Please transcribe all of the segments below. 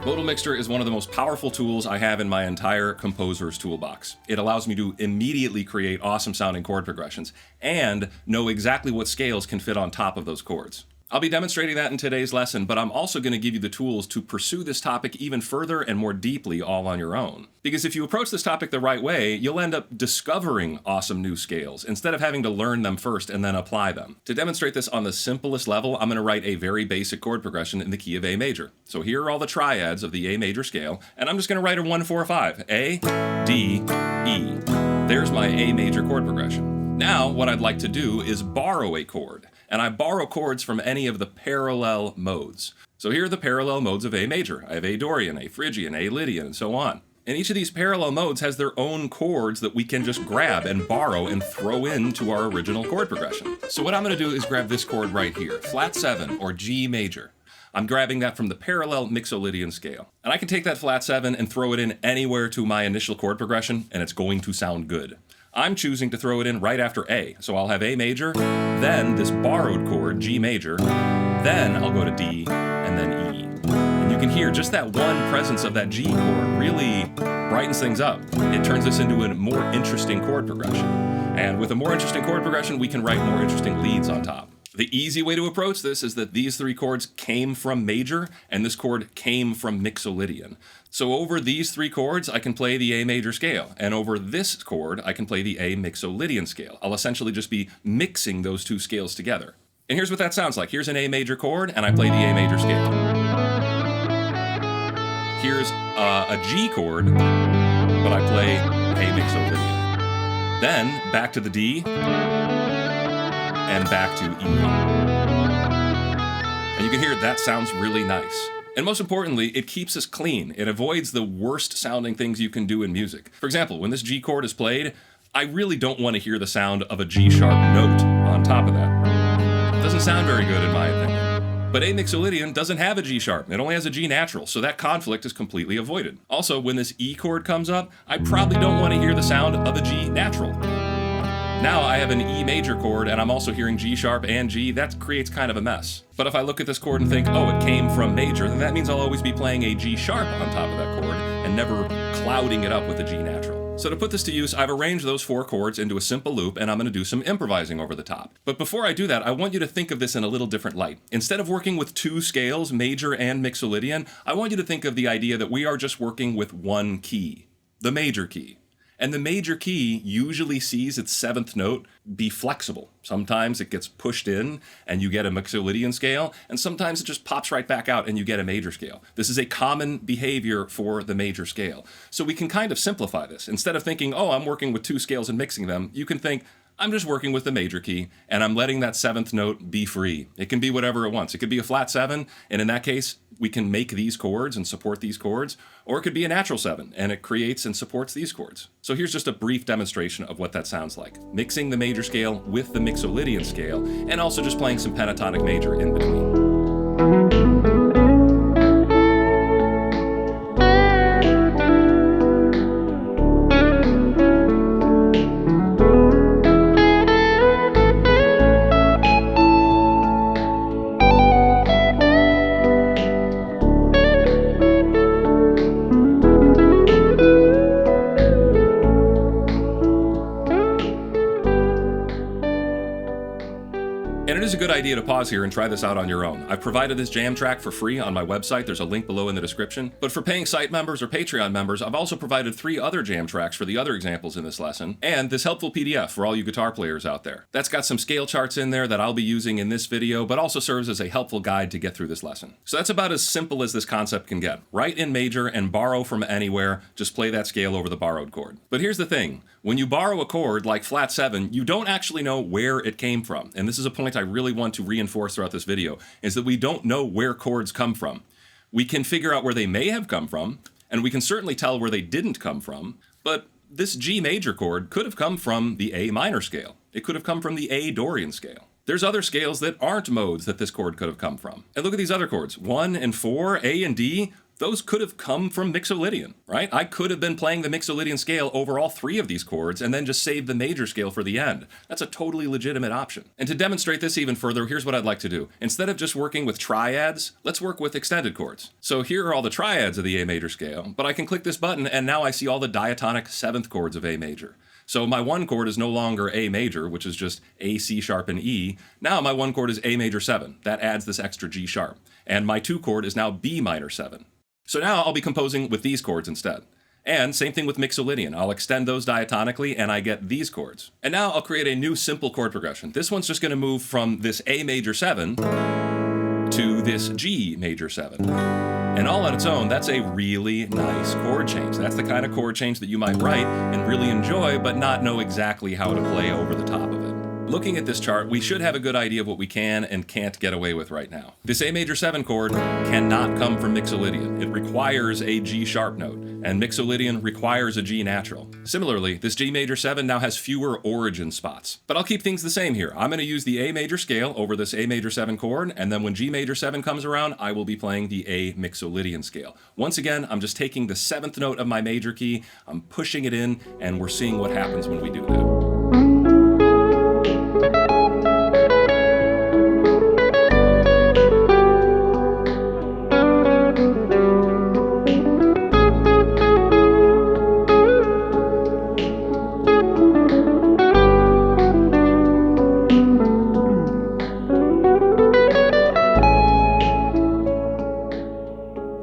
Modal Mixture is one of the most powerful tools I have in my entire composer's toolbox. It allows me to immediately create awesome sounding chord progressions and know exactly what scales can fit on top of those chords. I'll be demonstrating that in today's lesson, but I'm also going to give you the tools to pursue this topic even further and more deeply all on your own. Because if you approach this topic the right way, you'll end up discovering awesome new scales instead of having to learn them first and then apply them. To demonstrate this on the simplest level, I'm going to write a very basic chord progression in the key of A major. So here are all the triads of the A major scale, and I'm just going to write a 1-4-5. A, D, E. There's my A major chord progression. Now, what I'd like to do is borrow a chord. And I borrow chords from any of the parallel modes. So here are the parallel modes of A major. I have A Dorian, A Phrygian, A Lydian, and so on. And each of these parallel modes has their own chords that we can just grab and borrow and throw into our original chord progression. So what I'm going to do is grab this chord right here, flat 7 or G major. I'm grabbing that from the parallel Mixolydian scale. And I can take that flat 7 and throw it in anywhere to my initial chord progression, and it's going to sound good. I'm choosing to throw it in right after A. So I'll have A major, then this borrowed chord, G major, then I'll go to D, and then E. And you can hear just that one presence of that G chord really brightens things up. It turns this into a more interesting chord progression. And with a more interesting chord progression, we can write more interesting leads on top. The easy way to approach this is that these three chords came from major, and this chord came from Mixolydian. So over these three chords, I can play the A major scale, and over this chord, I can play the A Mixolydian scale. I'll essentially just be mixing those two scales together. And here's what that sounds like. Here's an A major chord, and I play the A major scale. Here's a G chord, but I play A Mixolydian. Then back to the D, and back to E. And you can hear that sounds really nice. And most importantly, it keeps us clean. It avoids the worst sounding things you can do in music. For example, when this G chord is played, I really don't want to hear the sound of a G sharp note on top of that. It doesn't sound very good in my opinion. But A Mixolydian doesn't have a G sharp. It only has a G natural, so that conflict is completely avoided. Also, when this E chord comes up, I probably don't want to hear the sound of a G natural. Now I have an E major chord, and I'm also hearing G sharp and G. That creates kind of a mess. But if I look at this chord and think, oh, it came from major, then that means I'll always be playing a G sharp on top of that chord and never clouding it up with a G natural. So to put this to use, I've arranged those four chords into a simple loop, and I'm going to do some improvising over the top. But before I do that, I want you to think of this in a little different light. Instead of working with two scales, major and Mixolydian, I want you to think of the idea that we are just working with one key, the major key. And the major key usually sees its seventh note be flexible. Sometimes it gets pushed in and you get a Mixolydian scale, and sometimes it just pops right back out and you get a major scale. This is a common behavior for the major scale. So we can kind of simplify this. Instead of thinking, oh, I'm working with two scales and mixing them, you can think, I'm just working with the major key, and I'm letting that seventh note be free. It can be whatever it wants. It could be a flat 7, and in that case, we can make these chords and support these chords, or it could be a natural 7, and it creates and supports these chords. So here's just a brief demonstration of what that sounds like. Mixing the major scale with the Mixolydian scale, and also just playing some pentatonic major in between. And it is a good idea to pause here and try this out on your own. I've provided this jam track for free on my website. There's a link below in the description. But for paying site members or Patreon members, I've also provided 3 other jam tracks for the other examples in this lesson, and this helpful PDF for all you guitar players out there. That's got some scale charts in there that I'll be using in this video, but also serves as a helpful guide to get through this lesson. So that's about as simple as this concept can get. Write in major and borrow from anywhere, just play that scale over the borrowed chord. But here's the thing. When you borrow a chord like flat 7, you don't actually know where it came from. And this is a point I really want to reinforce throughout this video, is that we don't know where chords come from. We can figure out where they may have come from, and we can certainly tell where they didn't come from, but this G major chord could have come from the A minor scale. It could have come from the A Dorian scale. There's other scales that aren't modes that this chord could have come from. And look at these other chords. 1 and 4, A and D, those could have come from Mixolydian, right? I could have been playing the Mixolydian scale over all 3 of these chords and then just saved the major scale for the end. That's a totally legitimate option. And to demonstrate this even further, here's what I'd like to do. Instead of just working with triads, let's work with extended chords. So here are all the triads of the A major scale, but I can click this button and now I see all the diatonic 7th chords of A major. So my 1 chord is no longer A major, which is just A, C sharp, and E. Now my 1 chord is A major 7. That adds this extra G sharp. And my 2 chord is now B minor 7. So now I'll be composing with these chords instead. And same thing with Mixolydian. I'll extend those diatonically and I get these chords. And now I'll create a new simple chord progression. This one's just going to move from this A major 7 to this G major 7. And all on its own, that's a really nice chord change. That's the kind of chord change that you might write and really enjoy, but not know exactly how to play over the top of it. Looking at this chart, we should have a good idea of what we can and can't get away with right now. This A major 7 chord cannot come from Mixolydian. It requires a G sharp note, and Mixolydian requires a G natural. Similarly, this G major 7 now has fewer origin spots. But I'll keep things the same here. I'm going to use the A major scale over this A major 7 chord, and then when G major 7 comes around, I will be playing the A Mixolydian scale. Once again, I'm just taking the 7th note of my major key, I'm pushing it in, and we're seeing what happens when we do that.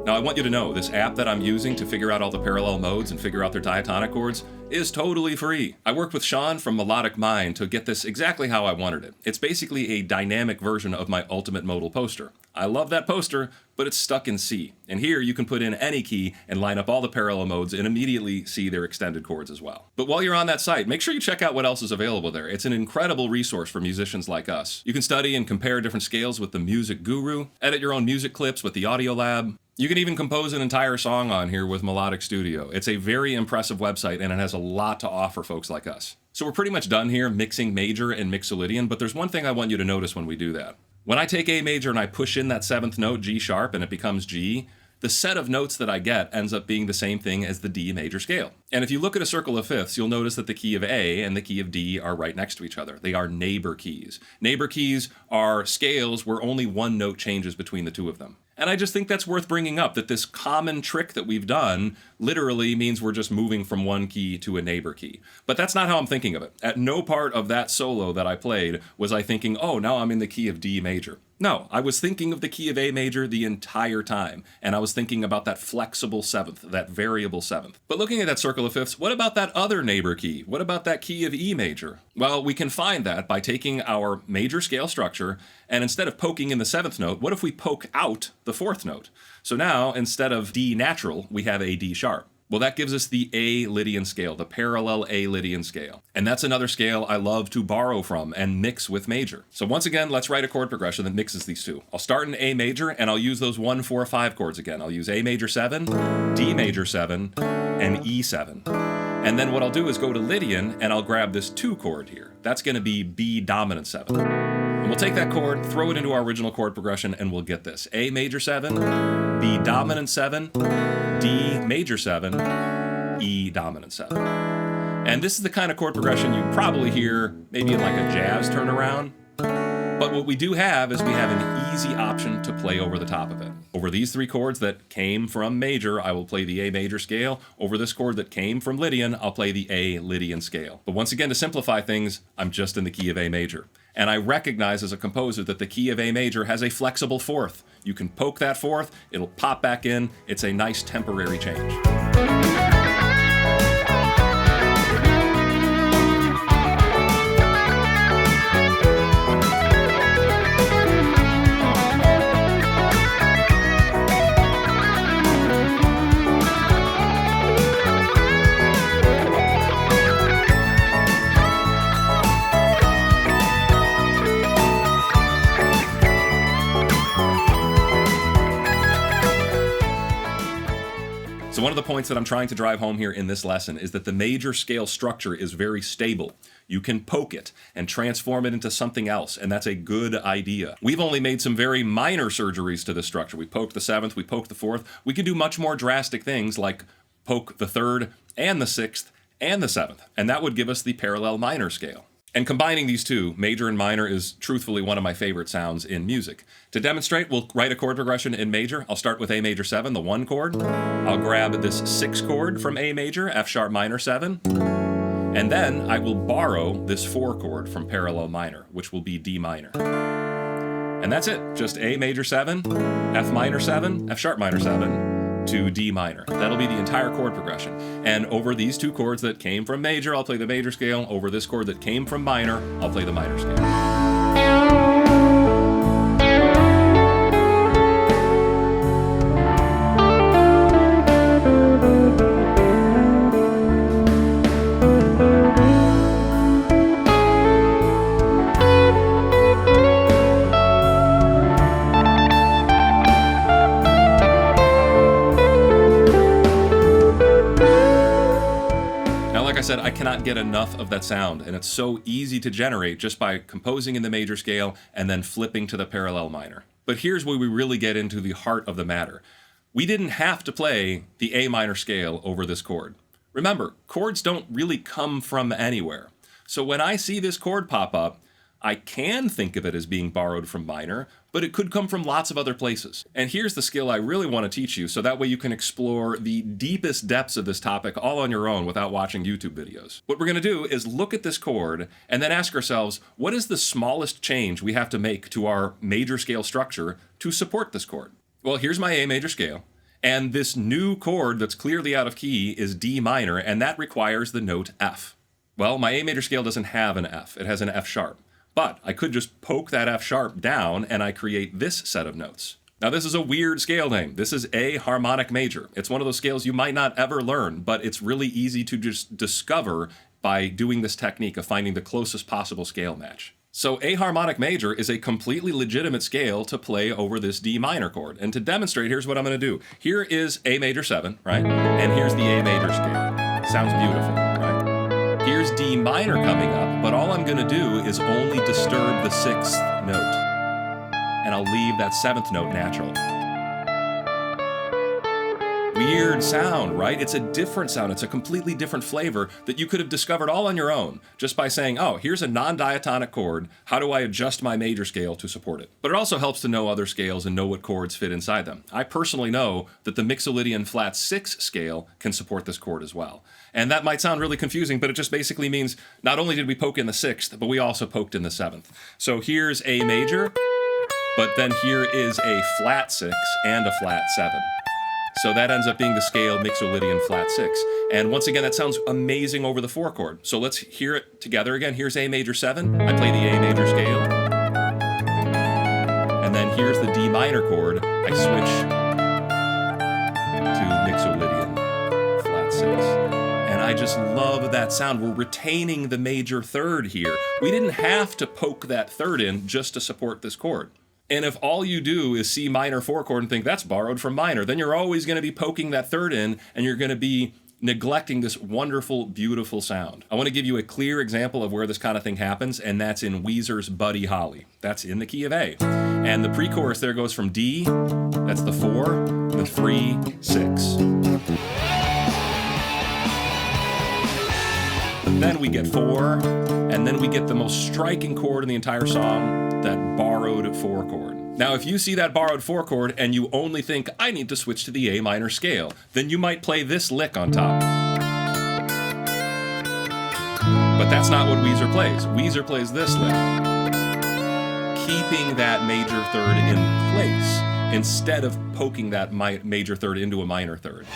I want you to know, this app that I'm using to figure out all the parallel modes and figure out their diatonic chords is totally free. I worked with Sean from Melodic Mind to get this exactly how I wanted it. It's basically a dynamic version of my ultimate modal poster. I love that poster, but it's stuck in C. And here you can put in any key and line up all the parallel modes and immediately see their extended chords as well. But while you're on that site, make sure you check out what else is available there. It's an incredible resource for musicians like us. You can study and compare different scales with the Music Guru, edit your own music clips with the Audio Lab. You can even compose an entire song on here with Melodic Studio. It's a very impressive website and it has a lot to offer folks like us. So we're pretty much done here mixing major and Mixolydian, but there's one thing I want you to notice when we do that. When I take A major and I push in that 7th note, G sharp, and it becomes G, the set of notes that I get ends up being the same thing as the D major scale. And if you look at a circle of fifths, you'll notice that the key of A and the key of D are right next to each other. They are neighbor keys. Neighbor keys are scales where only one note changes between the two of them. And I just think that's worth bringing up, that this common trick that we've done literally means we're just moving from one key to a neighbor key. But that's not how I'm thinking of it. At no part of that solo that I played was I thinking, oh, now I'm in the key of D major. No, I was thinking of the key of A major the entire time, and I was thinking about that flexible 7th, that variable 7th. But looking at that circle of fifths, what about that other neighbor key? What about that key of E major? Well, we can find that by taking our major scale structure, and instead of poking in the 7th note, what if we poke out the 4th note? So now, instead of D natural, we have a D sharp. Well, that gives us the A Lydian scale, the parallel A Lydian scale. And that's another scale I love to borrow from and mix with major. So once again, let's write a chord progression that mixes these two. I'll start in A major, and I'll use those 1, 4, 5 chords again. I'll use A major 7, D major 7, and E7. And then what I'll do is go to Lydian, and I'll grab this 2 chord here. That's going to be B dominant 7. And we'll take that chord, throw it into our original chord progression, and we'll get this. A major 7, B dominant 7, D major 7, E dominant 7. And this is the kind of chord progression you probably hear maybe in like a jazz turnaround. But what we do have is we have an easy option to play over the top of it. Over these 3 chords that came from major, I will play the A major scale. Over this chord that came from Lydian, I'll play the A Lydian scale. But once again, to simplify things, I'm just in the key of A major. And I recognize as a composer that the key of A major has a flexible 4th. You can poke that 4th, it'll pop back in. It's a nice temporary change. So one of the points that I'm trying to drive home here in this lesson is that the major scale structure is very stable. You can poke it and transform it into something else, and that's a good idea. We've only made some very minor surgeries to this structure. We poked the 7th, we poked the 4th. We could do much more drastic things like poke the 3rd and the 6th and the 7th, and that would give us the parallel minor scale. And combining these two, major and minor, is truthfully one of my favorite sounds in music. To demonstrate, we'll write a chord progression in major. I'll start with A major 7, the 1 chord. I'll grab this 6 chord from A major, F sharp minor 7. And then I will borrow this 4 chord from parallel minor, which will be D minor. And that's it. Just A major 7, F minor 7, F sharp minor 7, to D minor. That'll be the entire chord progression. And over these 2 chords that came from major, I'll play the major scale. Over this chord that came from minor, I'll play the minor scale. Like I said, I cannot get enough of that sound, and it's so easy to generate just by composing in the major scale and then flipping to the parallel minor. But here's where we really get into the heart of the matter. We didn't have to play the A minor scale over this chord. Remember, chords don't really come from anywhere. So when I see this chord pop up, I can think of it as being borrowed from minor, but it could come from lots of other places. And here's the skill I really want to teach you, so that way you can explore the deepest depths of this topic all on your own without watching YouTube videos. What we're going to do is look at this chord and then ask ourselves, what is the smallest change we have to make to our major scale structure to support this chord? Well, here's my A major scale, and this new chord that's clearly out of key is D minor, and that requires the note F. Well, my A major scale doesn't have an F, it has an F sharp. But I could just poke that F sharp down and I create this set of notes. Now this is a weird scale name. This is A harmonic major. It's one of those scales you might not ever learn, but it's really easy to just discover by doing this technique of finding the closest possible scale match. So A harmonic major is a completely legitimate scale to play over this D minor chord. And to demonstrate, here's what I'm going to do. Here is A major 7, right? And here's the A major scale. Sounds beautiful, right? Here's D minor coming up, but all I'm going to do is only disturb the 6th note. And I'll leave that 7th note natural. Weird sound, right? It's a different sound. It's a completely different flavor that you could have discovered all on your own just by saying, oh, here's a non-diatonic chord. How do I adjust my major scale to support it? But it also helps to know other scales and know what chords fit inside them. I personally know that the Mixolydian flat 6 scale can support this chord as well. And that might sound really confusing, but it just basically means not only did we poke in the 6th, but we also poked in the 7th. So here's A major, but then here is a flat 6 and a flat 7. So that ends up being the scale Mixolydian flat 6. And once again, that sounds amazing over the 4 chord. So let's hear it together again. Here's A major 7. I play the A major scale. And then here's the D minor chord. I switch to Mixolydian flat 6. And I just love that sound. We're retaining the major 3rd here. We didn't have to poke that 3rd in just to support this chord. And if all you do is see minor 4 chord and think that's borrowed from minor, then you're always going to be poking that 3rd in, and you're going to be neglecting this wonderful, beautiful sound. I want to give you a clear example of where this kind of thing happens, and that's in Weezer's Buddy Holly. That's in the key of A. And the pre-chorus there goes from D, that's the 4, the 3, 6. But then we get 4, and then we get the most striking chord in the entire song, that borrowed 4 chord. Now, if you see that borrowed 4 chord and you only think, I need to switch to the A minor scale, then you might play this lick on top. But that's not what Weezer plays. Weezer plays this lick, keeping that major 3rd in place instead of poking that major 3rd into a minor 3rd.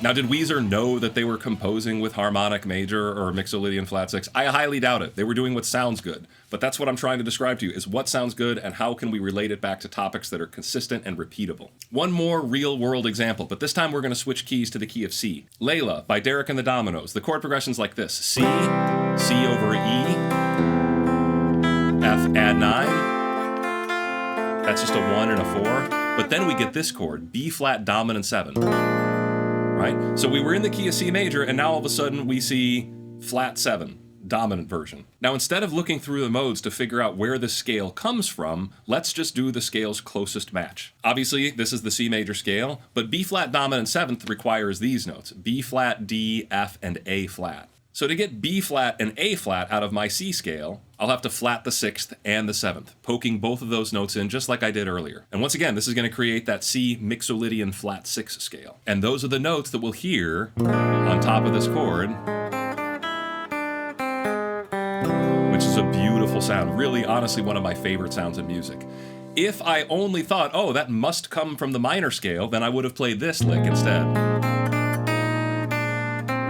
Now, did Weezer know that they were composing with harmonic major or Mixolydian flat 6? I highly doubt it. They were doing what sounds good. But that's what I'm trying to describe to you, is what sounds good and how can we relate it back to topics that are consistent and repeatable. One more real-world example, but this time we're going to switch keys to the key of C. Layla by Derek and the Dominoes. The chord progression's like this. C, C over E, F add 9. That's just a 1 and a 4. But then we get this chord, B flat dominant 7, right? So we were in the key of C major, and now all of a sudden we see flat 7, dominant version. Now, instead of looking through the modes to figure out where the scale comes from, let's just do the scale's closest match. Obviously, this is the C major scale, but B flat dominant 7th requires these notes, B flat, D, F, and A flat. So to get B flat and A flat out of my C scale, I'll have to flat the 6th and the 7th, poking both of those notes in just like I did earlier. And once again, this is going to create that C Mixolydian flat 6 scale. And those are the notes that we'll hear on top of this chord, which is a beautiful sound. Really, honestly, one of my favorite sounds in music. If I only thought, oh, that must come from the minor scale, then I would have played this lick instead.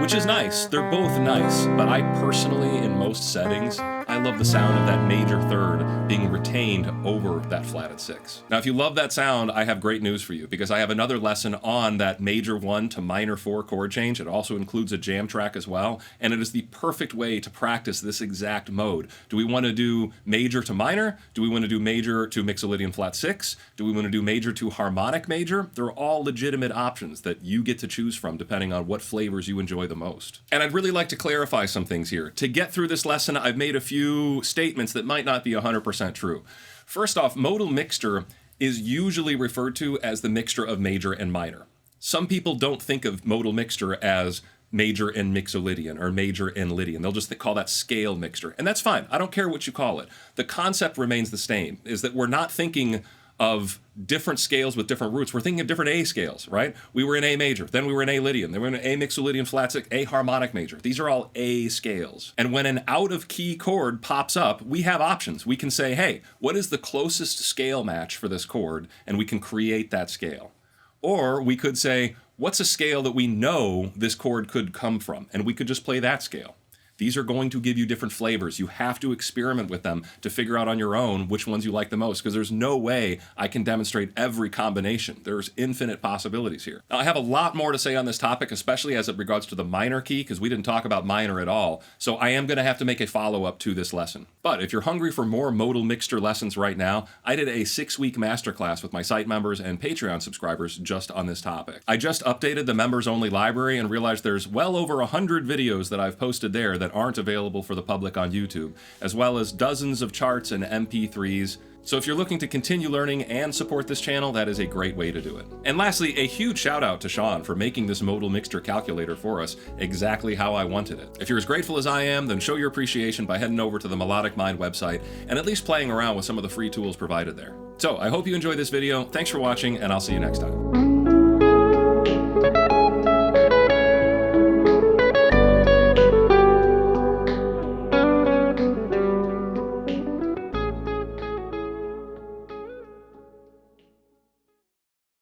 Which is nice. They're both nice, but I personally, in most settings, I love the sound of that major third being retained over that flatted 6. Now, if you love that sound, I have great news for you, because I have another lesson on that major 1 to minor 4 chord change. It also includes a jam track as well, and it is the perfect way to practice this exact mode. Do we want to do major to minor? Do we want to do major to Mixolydian flat 6? Do we want to do major to harmonic major? They're all legitimate options that you get to choose from depending on what flavors you enjoy the most. And I'd really like to clarify some things here. To get through this lesson, I've made a few statements that might not be 100% true. First off, modal mixture is usually referred to as the mixture of major and minor. Some people don't think of modal mixture as major and Mixolydian or major and Lydian. They'll just call that scale mixture. And that's fine. I don't care what you call it. The concept remains the same, is that we're not thinking of different scales with different roots. We're thinking of different A scales, right? We were in A major, then we were in A Lydian, then we were in A Mixolydian flat 6, A harmonic major. These are all A scales. And when an out of key chord pops up, we have options. We can say, hey, what is the closest scale match for this chord? And we can create that scale. Or we could say, what's a scale that we know this chord could come from? And we could just play that scale. These are going to give you different flavors. You have to experiment with them to figure out on your own which ones you like the most, because there's no way I can demonstrate every combination. There's infinite possibilities here. Now, I have a lot more to say on this topic, especially as it regards to the minor key, because we didn't talk about minor at all. So I am going to have to make a follow-up to this lesson. But if you're hungry for more modal mixture lessons right now, I did a 6-week masterclass with my site members and Patreon subscribers just on this topic. I just updated the members-only library and realized there's well over 100 videos that I've posted there that aren't available for the public on YouTube, as well as dozens of charts and MP3s. So if you're looking to continue learning and support this channel, that is a great way to do it. And lastly, a huge shout out to Sean for making this modal mixture calculator for us exactly how I wanted it. If you're as grateful as I am, then show your appreciation by heading over to the Melodic Mind website and at least playing around with some of the free tools provided there. So I hope you enjoyed this video. Thanks for watching, and I'll see you next time.